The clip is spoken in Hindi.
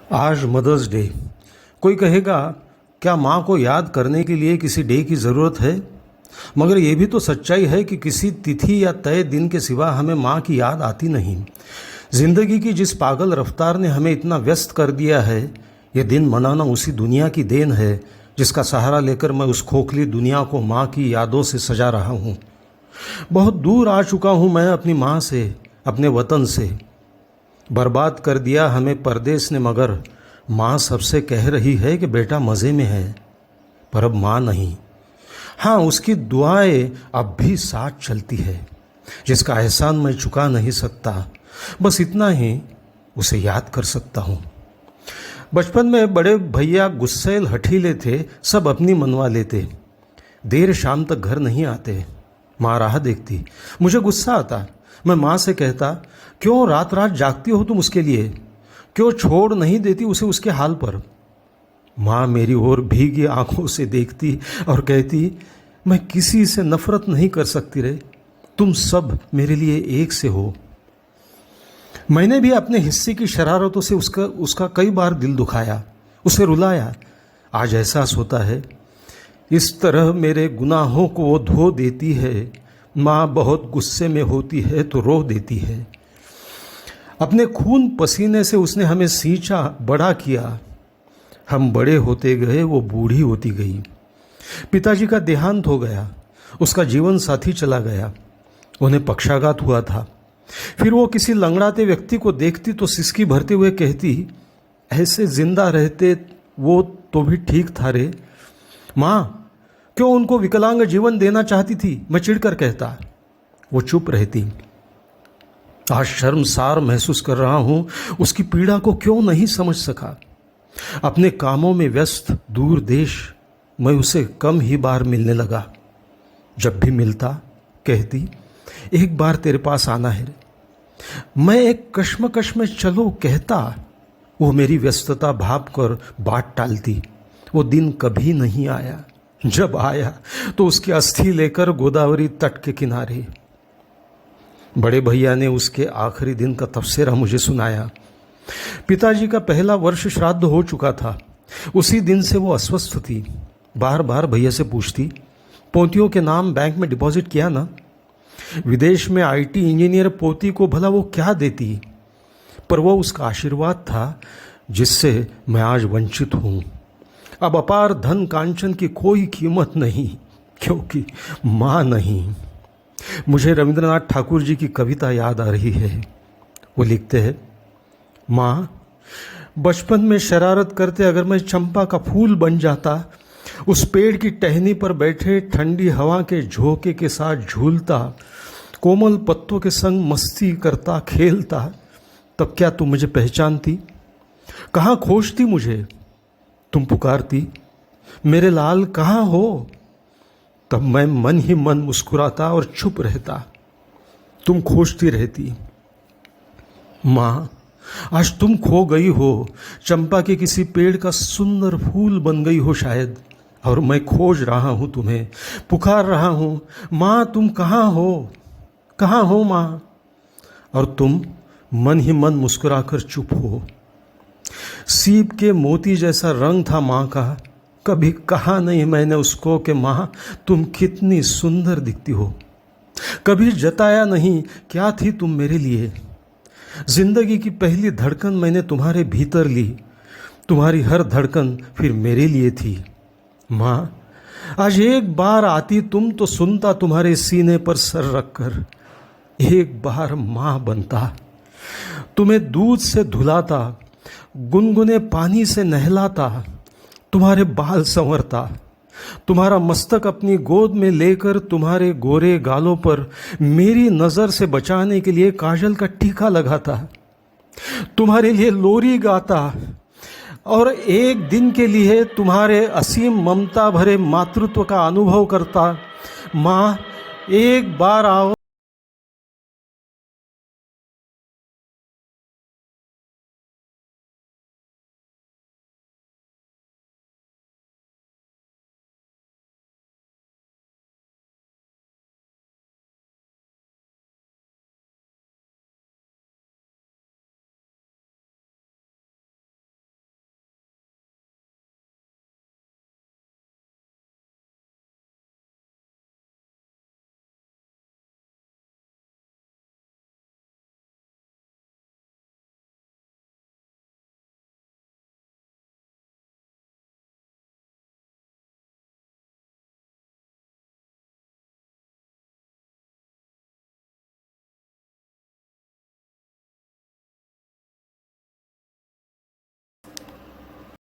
आज मदर्स डे। कोई कहेगा क्या माँ को याद करने के लिए किसी डे की ज़रूरत है? मगर ये भी तो सच्चाई है कि किसी तिथि या तय दिन के सिवा हमें माँ की याद आती नहीं। जिंदगी की जिस पागल रफ्तार ने हमें इतना व्यस्त कर दिया है, ये दिन मनाना उसी दुनिया की देन है जिसका सहारा लेकर मैं उस खोखली दुनिया को माँ की यादों से सजा रहा हूँ। बहुत दूर आ चुका हूँ मैं अपनी माँ से, अपने वतन से। बर्बाद कर दिया हमें परदेस ने, मगर माँ सबसे कह रही है कि बेटा मज़े में है। पर अब माँ नहीं। हाँ, उसकी दुआएं अब भी साथ चलती है, जिसका एहसान मैं चुका नहीं सकता। बस इतना ही उसे याद कर सकता हूँ। बचपन में बड़े भैया गुस्सैल हठीले थे, सब अपनी मनवा लेते। देर शाम तक घर नहीं आते। माँ राह देखती, मुझे गुस्सा आता। मैं माँ से कहता, क्यों रात रात जागती हो तुम उसके लिए? क्यों छोड़ नहीं देती उसे उसके हाल पर? माँ मेरी ओर भीगी आंखों से देखती और कहती, मैं किसी से नफरत नहीं कर सकती रे, तुम सब मेरे लिए एक से हो। मैंने भी अपने हिस्से की शरारतों से उसका कई बार दिल दुखाया, उसे रुलाया। आज एहसास होता है, इस तरह मेरे गुनाहों को वो धो देती है। माँ बहुत गुस्से में होती है तो रो देती है। अपने खून पसीने से उसने हमें सींचा, बड़ा किया। हम बड़े होते गए, वो बूढ़ी होती गई। पिताजी का देहांत हो गया, उसका जीवन साथी चला गया। उन्हें पक्षाघात हुआ था। फिर वो किसी लंगड़ाते व्यक्ति को देखती तो सिसकी भरते हुए कहती, ऐसे जिंदा रहते वो तो भी ठीक था रे। माँ क्यों उनको विकलांग जीवन देना चाहती थी? मैं चिढ़कर कहता। वो चुप रहती। आज शर्मसार महसूस कर रहा हूं, उसकी पीड़ा को क्यों नहीं समझ सका। अपने कामों में व्यस्त दूर देश मैं उसे कम ही बार मिलने लगा। जब भी मिलता कहती, एक बार तेरे पास आना है रे। मैं एक कश्मकश में चलो कहता। वो मेरी व्यस्तता भाप कर बात टालती। वो दिन कभी नहीं आया। जब आया तो उसकी अस्थि लेकर गोदावरी तट के किनारे। बड़े भैया ने उसके आखिरी दिन का तबसरा मुझे सुनाया। पिताजी का पहला वर्ष श्राद्ध हो चुका था। उसी दिन से वो अस्वस्थ थी। बार बार भैया से पूछती, पोतियों के नाम बैंक में डिपॉजिट किया ना? विदेश में आईटी इंजीनियर पोती को भला वो क्या देती? पर वो उसका आशीर्वाद था जिससे मैं आज वंचित हूँ। अब अपार धन कांचन की कोई कीमत नहीं, क्योंकि माँ नहीं। मुझे रविंद्रनाथ ठाकुर जी की कविता याद आ रही है। वो लिखते हैं, माँ बचपन में शरारत करते अगर मैं चंपा का फूल बन जाता, उस पेड़ की टहनी पर बैठे ठंडी हवा के झोंके के साथ झूलता, कोमल पत्तों के संग मस्ती करता खेलता, तब क्या तुम मुझे पहचानती? कहाँ खोजती मुझे? तुम पुकारती, मेरे लाल कहाँ हो? तब मैं मन ही मन मुस्कुराता और चुप रहता। तुम खोजती रहती। माँ आज तुम खो गई हो, चंपा के किसी पेड़ का सुंदर फूल बन गई हो शायद, और मैं खोज रहा हूँ तुम्हें, पुकार रहा हूँ, माँ तुम कहाँ हो? कहाँ हो माँ? और तुम मन ही मन मुस्कुराकर चुप हो। सीप के मोती जैसा रंग था माँ का। कभी कहा नहीं मैंने उसको कि माँ तुम कितनी सुंदर दिखती हो। कभी जताया नहीं क्या थी तुम मेरे लिए। जिंदगी की पहली धड़कन मैंने तुम्हारे भीतर ली। तुम्हारी हर धड़कन फिर मेरे लिए थी। माँ आज एक बार आती तुम तो सुनता तुम्हारे सीने पर सर रखकर। एक बार माँ बनता, तुम्हें दूध से धुलाता, गुनगुने पानी से नहलाता, तुम्हारे बाल संवरता, तुम्हारा मस्तक अपनी गोद में लेकर तुम्हारे गोरे गालों पर मेरी नज़र से बचाने के लिए काजल का टीका लगाता, तुम्हारे लिए लोरी गाता, और एक दिन के लिए तुम्हारे असीम ममता भरे मातृत्व का अनुभव करता। माँ एक बार आओ।